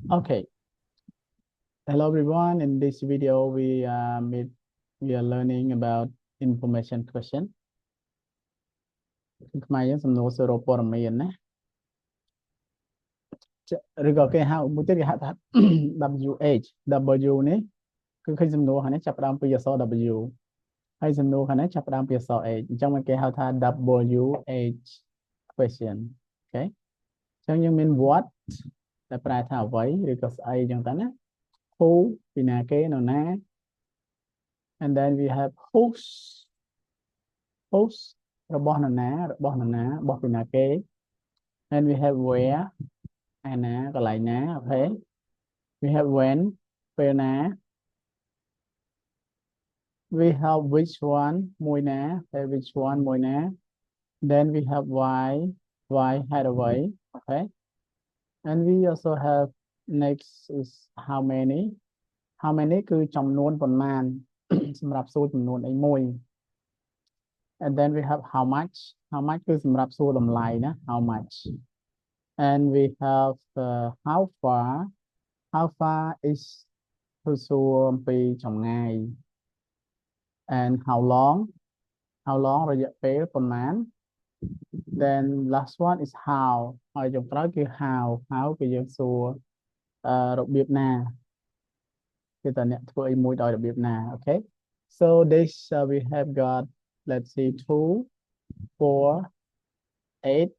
Okay. Hello everyone. In this video, we are learning about information question. ខ្មែរយើងសំណួរសរុបព័ត៌មានណាឬក៏គេហៅមួយទៀតគេហៅថា WH W នេះគឺឃើញសំណួរខាងនេះចាប់ផ្ដើមពីអក្សរ W ហើយសំណួរខាងនេះចាប់ផ្ដើមពីអក្សរ H អញ្ចឹងគេហៅថា WH question អូខេអញ្ចឹងយើងមាន what ដែលប្រែថាអ្វីឬក៏ស្អីអញ្ចឹងទៅណា who ពីណាគេនរណា and then we have whose របស់នរណារបស់ពីណាគេ and we have where ឯណាកន្លែងណាអូខេ we have when ពេលណា we have which one មួយណាពេល which one មួយណា then we have why ហេតុអ្វីអូខេ and we also have next is how many គឺចំនួនប៉ុន្មាន សម្រាប់សួរចំនួនអីមួយ and then we have how much គឺសម្រាប់សួរតម្លៃណា how much and we have how far is គឺសួរអំពីចម្ងាយ and how long រយៈពេលប៉ុន្មាន then last one is how ហើយចុងក្រោយគឺ how គឺយើងសួររបៀបណាគឺតើអ្នកធ្វើអីមួយដោយរបៀបណា okay so this we have got let's see 2 4 8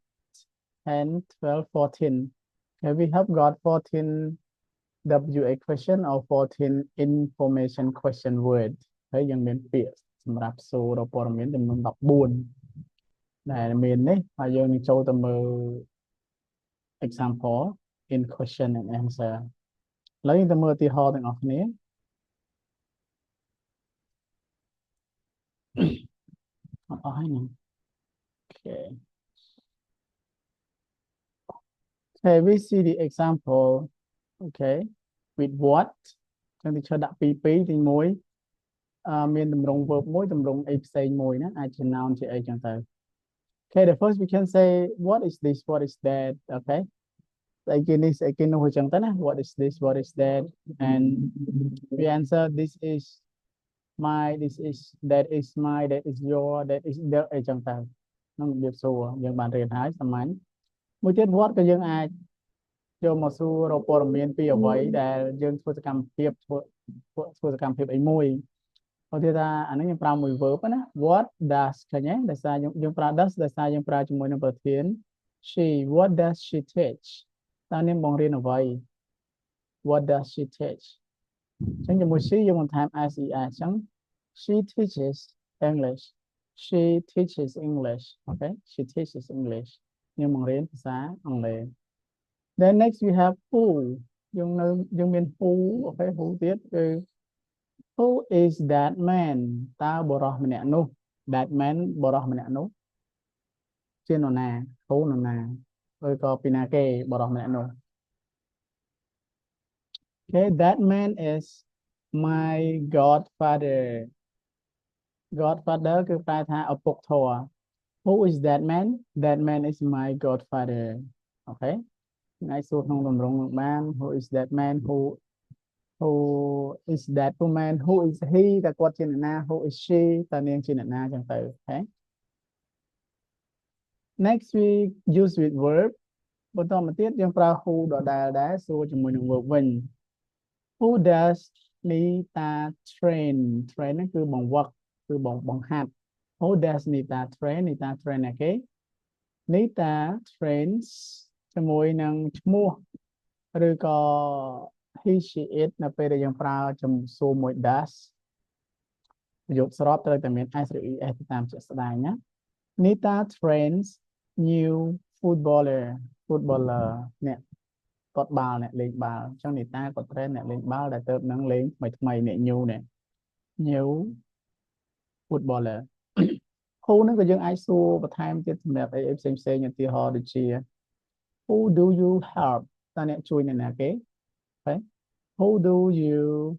10 12 14 okay we have got 14 WA question or 14 information question word ហើយយើងមានពាក្យសម្រាប់សួរព័ត៌មានចំនួន14ដែលមាននេះហើយយើងនឹងចូលទៅមើល example in question and answer ឥឡូវយើងទៅមើលឧទាហរណ៍ទាំងអស់គ្នាអត់អស់ហើយណា okay okay we see the example okay with what ចឹងទីឈើដាក់2ទី1មានតម្រង verb មួយតម្រងអីផ្សេងមួយណាអាចជា noun ជាអីចឹងទៅ okay the first we can say what is this what is that okay ស្អីគេនេះស្អីគេនោះចឹងទៅណា what is this what is that and we answer this is my this is that is my that is your that is the អីចឹងទៅក្នុងរបៀបសួរយើងបានរៀនហើយសាមញ្ញមួយទៀត what ក៏យើងអាចយកមកសួររកព័ត៌មានពីអ្វីដែលយើងធ្វើសកម្មភាពធ្វើសកម្មភាពអីមួយឧទាហរណ៍ថាអានេះយើងប្រើមួយ verb ណា what does ឃើញទេដោយសារយើងប្រើ does ដោយសារយើងប្រើជាមួយនឹងប្រធាន she what does she teach តើនាងបង្រៀនអ្វី what does she teach អញ្ចឹងជាមួយ she យើងបន្ថែម ses អញ្ចឹង she teaches English she teaches English okay she teaches English នាងបង្រៀនភាសាអង់គ្លេស then next we have who យើងមាន who okay who ទៀតគឺ who is that man តើបុរសម្នាក់នោះ that man បុរសម្នាក់នោះជានរណា who នរណាឬក៏ពីណាគេបុរសម្នាក់នោះ okay that man is my godfather godfather គឺប្រែថាឪពុកធម៌ who is that man that man is my godfather okay ngayសួរក្នុងទម្រង់បាន who is that man who is that woman who is he តើគាត់ជាអ្នកណា who is she តើនាងជាអ្នកណាចឹងទៅ okay next we use with verb បន្តមកទៀតយើងប្រើ who ដដែលដែរសួរជាមួយនឹង verb វិញ who does Nita train train ហ្នឹងគឺបង្វឹកគឺបង្ហាត់ who does Nita train Nita train ណាគេ Nita trains ជាមួយនឹងឈ្មោះឬក៏ he she it នៅពេលដែលយើងប្រើចំសួរមួយ does ប្រយោគស្របត្រូវតែមាន s ឬ es ទៅតាមជាក់ស្ដែងណា Nita trains new footballer អ្នកគាត់បាល់អ្នកលេងបាល់អញ្ចឹងនីតាគាត់ train អ្នកលេងបាល់ដែលទៅនឹងលេងថ្មីអ្នក new footballer គូហ្នឹងក៏យើងអាចសួរបន្ថែមទៀតសម្រាប់អីផ្សេងឧទាហរណ៍ដូចជា who do you help តើអ្នកជួយអ្នកណាគេ okay who do you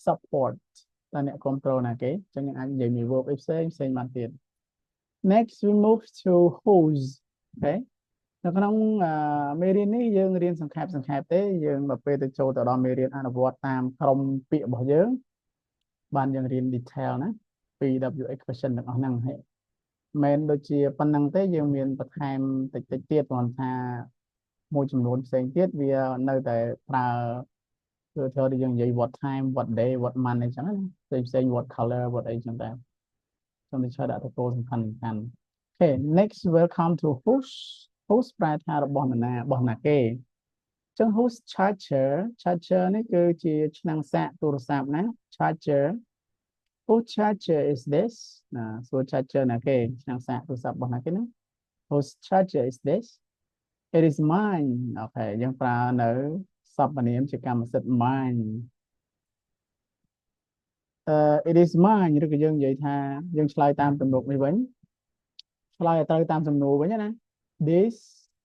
support តើអ្នកគ្រប់គ្រងណាគេអញ្ចឹងយើងអាចនិយាយមួយ verb ផ្សេងបានទៀត next we move to whose okay នៅក្នុងមេរៀននេះយើងរៀនសង្ខេបទេយើងមកពេលទៅចូលទៅដល់មេរៀនអនុវត្តតាមក្រុមពាក្យរបស់យើងបានយើងរៀន detail ណា PWX question ទាំងអស់ហ្នឹងហើយមិនដូចជាប៉ុណ្ណឹងទេយើងមានបន្ថែមតិចទៀតគ្រាន់ថាមួយចំនួនផ្សេងទៀតវានៅតែប្រើគឺធ្វើឲ្យយើងនិយាយ what time what day what month អីចឹងណាផ្សេង what color what អីចឹងដែរខ្ញុំនឹងឆ្លើយដាក់ទៅគោលសំខាន់Okay next welcome to whose ប្រែថារបស់នរណារបស់ណាគេចឹង whose charger នេះគឺជាឆ្នាំងសាកទូរស័ព្ទណា charger whose charger is this ណាសួរ charger ណាគេឆ្នាំងសាកទូរស័ព្ទរបស់ណាគេណា whose charger is this it is mine អូខេយើងប្រើនៅសព្វនាមជាកម្មសិទ្ធិ mine it is mine ឬក៏យើងនិយាយថាយើងឆ្លើយតាមទំនុកនេះវិញឆ្លើយឲ្យត្រូវតាមសំណួរវិញណា this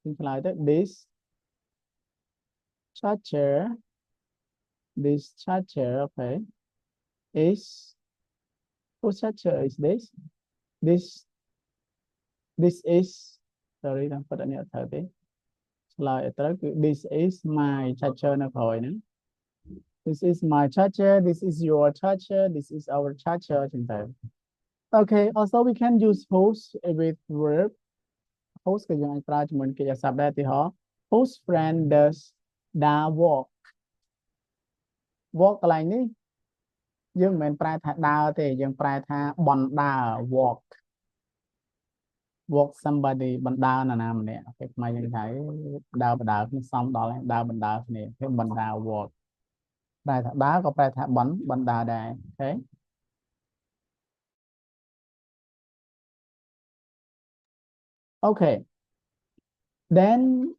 យើងឆ្លើយទៅ this charger okay is whose charger is this is sorry តាមពិតអត់ត្រូវទេឆ្លើយឲ្យត្រូវគឺ this is my charger នៅក្រោយហ្នឹង this is my charger this is your charger this is our charger ចឹងទៅ okay also we can use whose with verb whose ក៏យើងអាចប្រើជាមួយកិច្ចសព្ទដែរទីហោ whose friend does da walk កន្លែងនេះយើងមិនមែនប្រែថាដើរទេយើងប្រែថាបណ្ដើរ walk somebody បណ្ដើរនរណាម្នាក់អូខេខ្មែរយើងថាដើរគ្នាសំដល់ហើយដើរបណ្ដើរគ្នាគេបណ្ដើរ walk ប្រែថាដើរក៏ប្រែថាបណ្ដើរដែរអូខេ okay then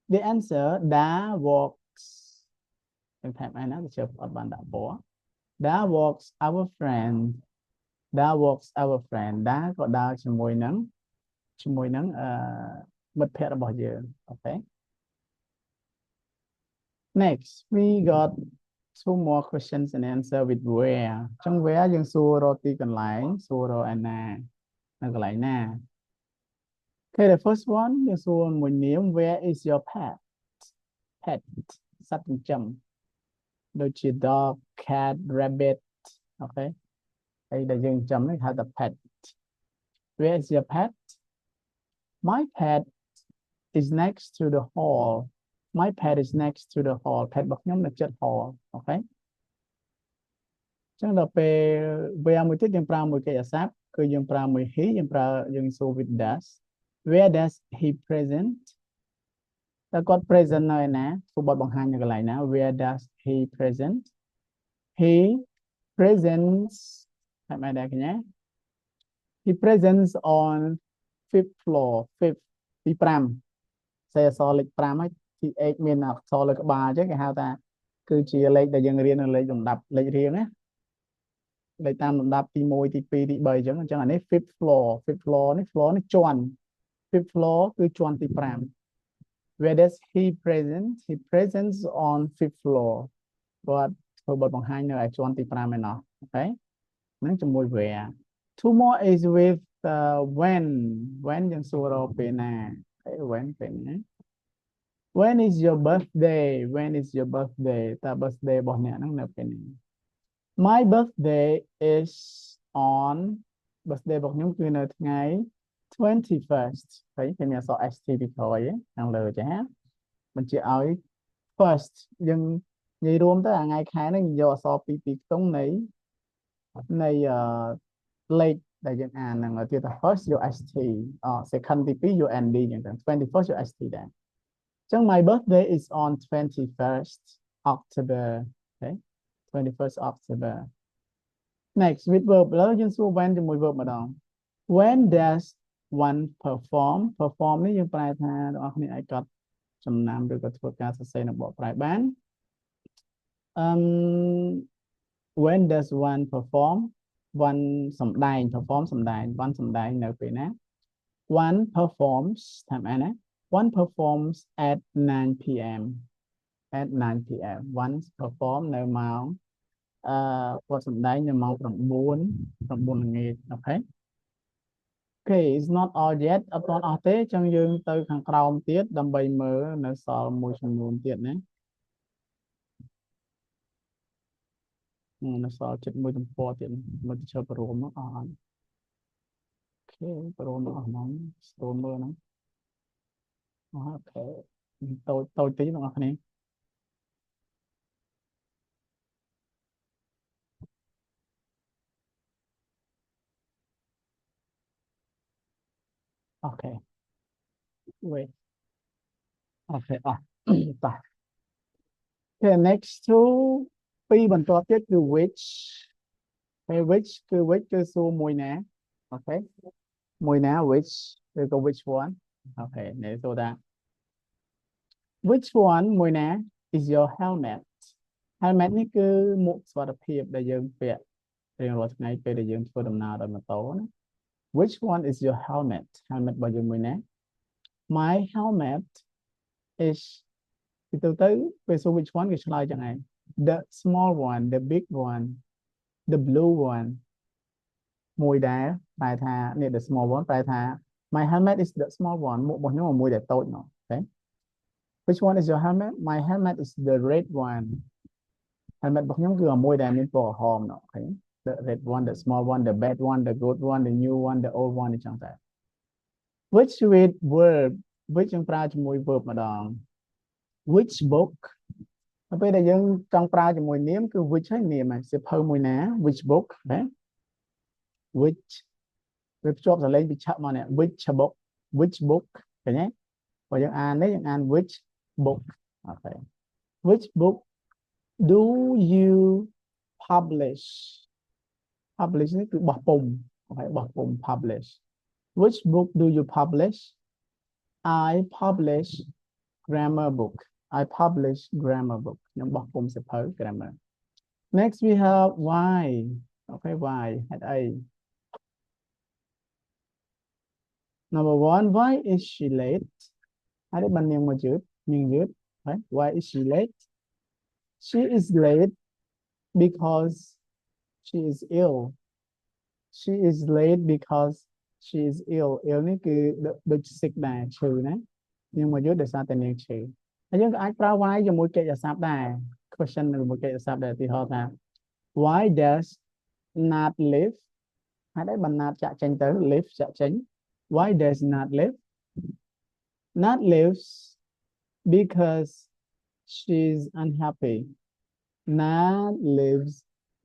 the answer da walks យើងថែមឯណាទៅជឿអត់បានដាក់ពណ៌ da walks our friend daក៏ដើរជាមួយនឹងមិត្តភ័ក្តិរបស់យើងអូខេ next we got two more questions and answer with where ចឹង where យើងសួររកទីកន្លែងសួររកឯណានៅកន្លែងណា okay the first one យើងសួរមួយនាម where is your pet សត្វចិញ្ចឹមដូចជា dog cat rabbit អូខេហើយដែលយើងចិញ្ចឹមនេះហៅថា pet where is your pet my pet is next to the hall my pet is next to the hall pet របស់ខ្ញុំនៅជិត hall អូខេចឹងដល់ពេល where មួយទៀតយើងប្រើមួយកិច្ចសព្ទគឺយើងប្រើមួយ he យើងសួរ with does where does he present តើគាត់ present នៅឯណាធ្វើបទបង្ហាញនៅកន្លែងណា where does he present he presents តែមិនដែរកញ្ញា he presents on 5th floor 5th ទី5សេអសរលេខ5ហើយទី8មានអក្សរលើក្បាលអញ្ចឹងគេហៅថាគឺជាលេខដែលយើងរៀននៅលេខលំដាប់លេខរៀងណាលេខតាមលំដាប់ទី1ទី2ទី3អញ្ចឹងអានេះ 5th floor នេះ floor នេះជាន់ 5th floor គឺជាន់ទី5 where does he presents on 5th floor គាត់ធ្វើបទបង្ហាញនៅឯជាន់ទី5ឯណោះអូខេហ្នឹងជាមួយ where two more is with when យើងសួររកពេលណា when ពេលណា when is your birthday តើ birthday របស់អ្នកហ្នឹងនៅពេលណា my birthday is on birthday របស់ខ្ញុំគឺនៅថ្ងៃ 21st ហើយគេមានអក្សរ st ពីក្រោយខាងលើចាបញ្ជាក់ឲ្យ first យើងនិយាយរួមទៅថ្ងៃខែហ្នឹងយកអក្សរពីខ្ទង់នៃលេខដែលយើងអានហ្នឹងឲ្យទៀតថា first យក st second ទី2យក nd អញ្ចឹង 21st យក st ដែរអញ្ចឹង my birthday is on 21st October okay 21st October next with verb ឥឡូវយើងសួរ when ជាមួយ verb ម្ដង when does one perform នេះយើងប្រែថាបងប្អូនគ្នាឲ្យកត់ចំណាំឬក៏ធ្វើការសរសេរនៅបកប្រែបានwhen does one perform one សំដែង perform សំដែង one សំដែងនៅពេលណា one performs ថាម៉េចណា one performs at 9 p.m. one perform នៅម៉ោងគាត់សំដែងនៅម៉ោង9 ល្ងាចអូខេ Okay it's not all yet អត់ទាន់អស់ទេចឹងយើងទៅខាងក្រោមទៀតដើម្បីមើលនៅសល់មួយចំនួនទៀតណានៅសល់ចិត្តមួយទំព័រទៀតមកទៅចូលព្រមអស់អត់អូខេព្រមអស់ហ្នឹងស្ទោមើលហ្នឹងអូខេតូចតូចតិចបងប្អូនគ្នាអូខេ wait អូខេអស់តោះ Okay next to ពីរបន្ទាប់ទៀតគឺ which ហើយ which គឺ which គឺសួរមួយណាអូខេមួយណា which ឬក៏ which one អូខេនេះសួរថា which one មួយណា is your helmet helmet នេះគឺមួកសុវត្ថិភាពដែលយើងពាក់រៀងរាល់ថ្ងៃពេលដែលយើងធ្វើដំណើរដោយម៉ូតូណា which one is your helmet helmet របស់យើងមួយណា my helmet is ទៅពេលសួរ which one គេឆ្លើយចឹងឯង the small one the big one the blue one មួយដែរប្រែថានេះ the small one ប្រែថា my helmet is the small one មួករបស់ខ្ញុំមួយដែលតូចនោះអូខេ which one is your helmet my helmet is the red one helmet របស់ខ្ញុំគឺមួយដែលមានពណ៌ក្រហមនោះអូខេ the red one the small one the bad one the good one the new one the old one អញ្ចឹងតែ which with verb which យើងប្រើជាមួយ verb ម្ដង which book ដល់ពេលដែលយើងចង់ប្រើជាមួយនាមគឺ which ហើយនាមហើយសៀវភៅមួយណា which book ណា which វាភ្ជាប់សលេងពីឆាក់មកនេះ which book ឃើញទេបើយើងអាននេះយើងអាន which book អូខេ which book do you publish publish នេះគឺបោះពុម្ពអូខេបោះពុម្ព publish which book do you publish I publish grammar book I publish grammar book ខ្ញុំបោះពុម្ពសៀវភៅ grammar next we have why okay why ហេតុអី number one why is she late ហើយនេះបាននាងមកយឺតនាងយឺត right why is she late she is late because she is ill she is late because she is ill នេះគឺដូច sick ដែរឈឺណានាងមកយឺតដោយសារតែនាងឈឺហើយយើងក៏អាចប្រើ why ជាមួយកិច្ចសព្ទដែរ question ជាមួយកិច្ចសព្ទដែរឧទាហរណ៍ថា why does not live ហើយដែរបានណាតចាក់ចេញទៅ live ចាក់ចេញ why does not live not lives because she's unhappy not lives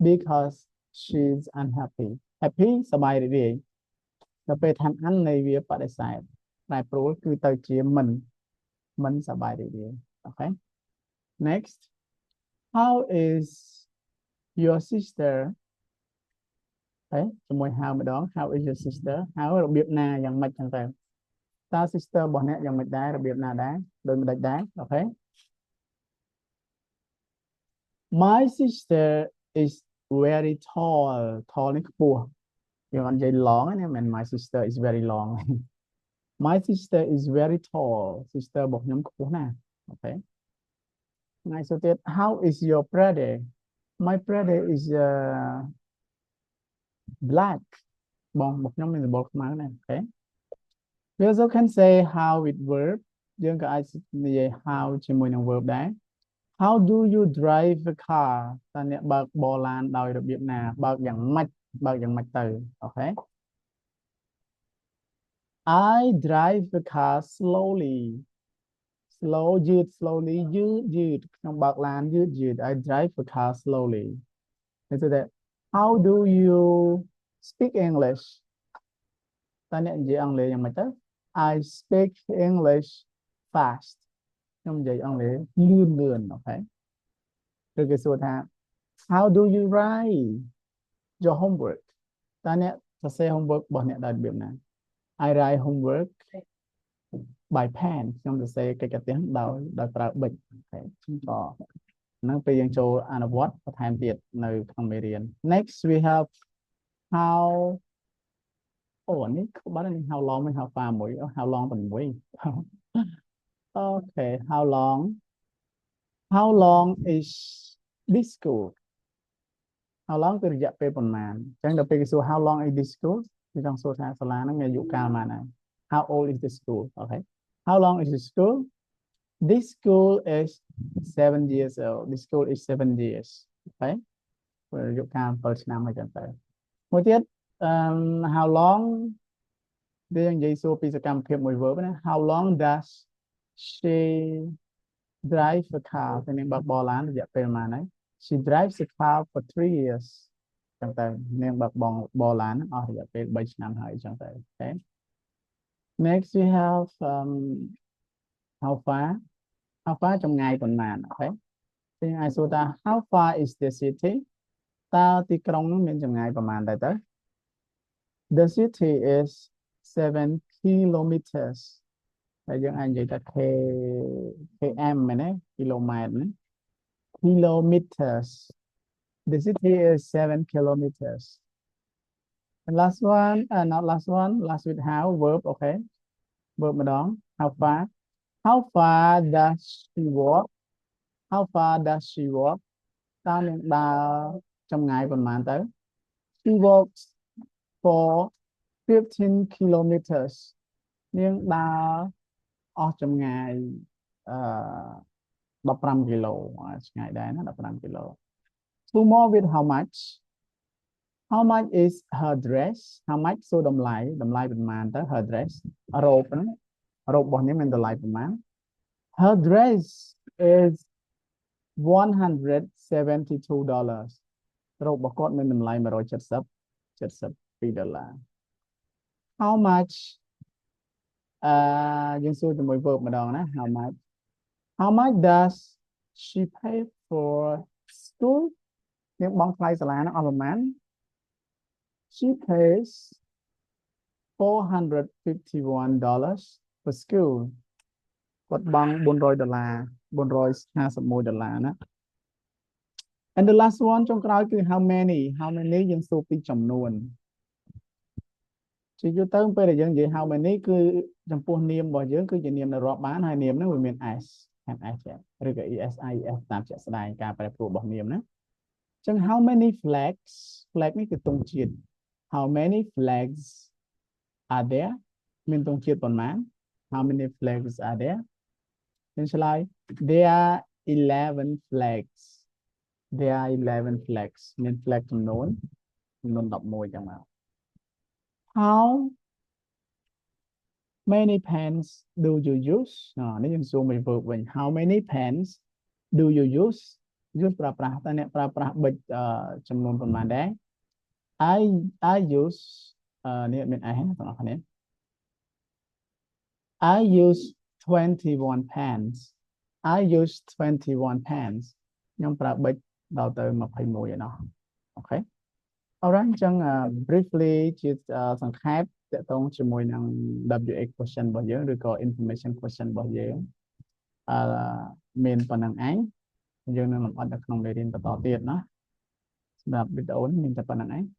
because she's unhappy happy សប្បាយរីករាយដល់ពេលថា un នៃវាបដិសេធតែព្រួលគឺទៅជាមិនសប្បាយរីករាយអូខេ next how is your sister ហើយជាមួយ how ម្ដង how is your sister how របៀបណាយ៉ាងម៉េចចឹងទៅតើ sister របស់អ្នកយ៉ាងម៉េចដែររបៀបណាដែរដូចម្ដេចដែរអូខេ my sister is very tall tall នេះខ្ពស់យើងអត់និយាយ long ណាមិន my sister is very long my sister is very tall sister របស់ខ្ញុំខ្ពស់ណាស់អូខេថ្ងៃសុខទៀត how is your brother my brother is black បងរបស់ខ្ញុំមានសម្បុរខ្មៅណាស់អូខេ we also can say how with verb យើងក៏អាចនិយាយ how ជាមួយនឹង verb ដែរ how do you drive a car តើអ្នកបើកបរឡានដោយរបៀបណាបើកយ៉ាងម៉េចទៅអូខេ I drive the car slowly slow យឺត slowly យឺតខ្ញុំបើកឡានយឺត I drive the car slowly នេះគឺថា how do you speak English តើអ្នកនិយាយអង់គ្លេសយ៉ាងម៉េចទៅ I speak English fast ខ្ញុំនិយាយអង់គ្លេសលឿនអូខេគឺគេសួរថា how do you write your homework តើអ្នកសរសេរ homework របស់អ្នកដោយរបៀបណា I write homework by pen ខ្ញុំសរសេរកិច្ចការផ្ទះដោយប្រើប៊ិចអូខេតហ្នឹងពេលយើងចូលអនុវត្តបន្ថែមទៀតនៅក្នុងមេរៀន next we have how អូនេះបាត់នេះ how long មិន how far មួយ how long 6អូខេ how long is this school how long គឺរយៈពេលប៉ុន្មានអញ្ចឹងដល់ពេលគេសួរ how long is this school thì trong số xa lá nó nghe dụ cao mà này. How old is the school? Okay. How long is the school? This school is 7 years old. This school is 7 years. Okay. Dụ cao first năm hay chẳng tới. Một tiết, how long đây vậy số pi sẽ cầm phép một verb này. How long does she drive a car? Thì nên bật bò lán dạ về mà này. She drives a car for 3 years. Chẳng tới nên bật bò lán dạ về 7 năm hơi chẳng tới. Okay. Next we have how far? How far trong ngày tuần màn. Okay. Thì ai số ta how far is the city? Ta tí krong nó miền trong ngàyประมาณใดtới. The city is 7 kilometers. Bây giờ anh vậy ta km này nè, km này. Kilometers. The city is 7 kilometers. And last one, not last one, last with how, verb, okay. Verb mà đó, how far. How far does she walk? How far does she walk? Ta nên bà trong ngày còn màn tới. She walks for 15 kilometers. Nhưng bà ở trong ngày 15 kilo. Ngày đấy nó 15 kilo. Two more with how much? How much is her dress? How much số đồng lại bình màn tới her dress. Rộp bọnนี้mình đồng lại bình màn. Her dress is $172. Rộp bọn cốt mình đồng lại mà rồi $72. How much? Dương xui từ mỗi verb mà đòn đó. How much? How much does she pay for school? Nhưng bóng play là nó ở man. She pays $451 for school. Quật bằng $400, $451 đó. And the last one trong cáiคือ how many? How many យើងសួរពីចំនួន Chỉ cho tới bây giờយើងនិយាយ how many គឺចំពោះនាមរបស់យើងគឺជានាមដែលរាប់បានហើយនាមហ្នឹងវាមាន s ខាង s ឬក៏ es es តាមជាក់ស្ដែងការប្រែប្រួលរបស់នាមណាចឹង how many flags flag នេះគឺទង់ជាតិ how many flags are there មានទង់ជាតិប៉ុន្មាន how many flags are there យើងឆ្លើយ there are 11 flags there are 11 flags មាន flag ចំនួន11ចឹងមក how many pens do you use នេះយើងសួរមួយ verb វិញ how many pens do you use ប្រើប្រាស់តើអ្នកប្រើប្រាស់ប៊ិចចំនួនប៉ុន្មានដែរ I use នេះមាន I បងប្អូនគ្នា I use 21 pens I use 21 pens ខ្ញុំប្រើប៊ិចដល់ទៅ21ឯណោះអូខេ Alright អញ្ចឹង briefly ជាសង្ខេបតកតងជាមួយនឹង WA question របស់យើងឬក៏ information question របស់យើងមានប៉ុណ្ណឹងឯងយើងនឹងលម្អិតនៅក្នុងមេរៀនបន្តទៀតណាសម្រាប់វីដេអូនេះមានតែប៉ុណ្ណឹងឯង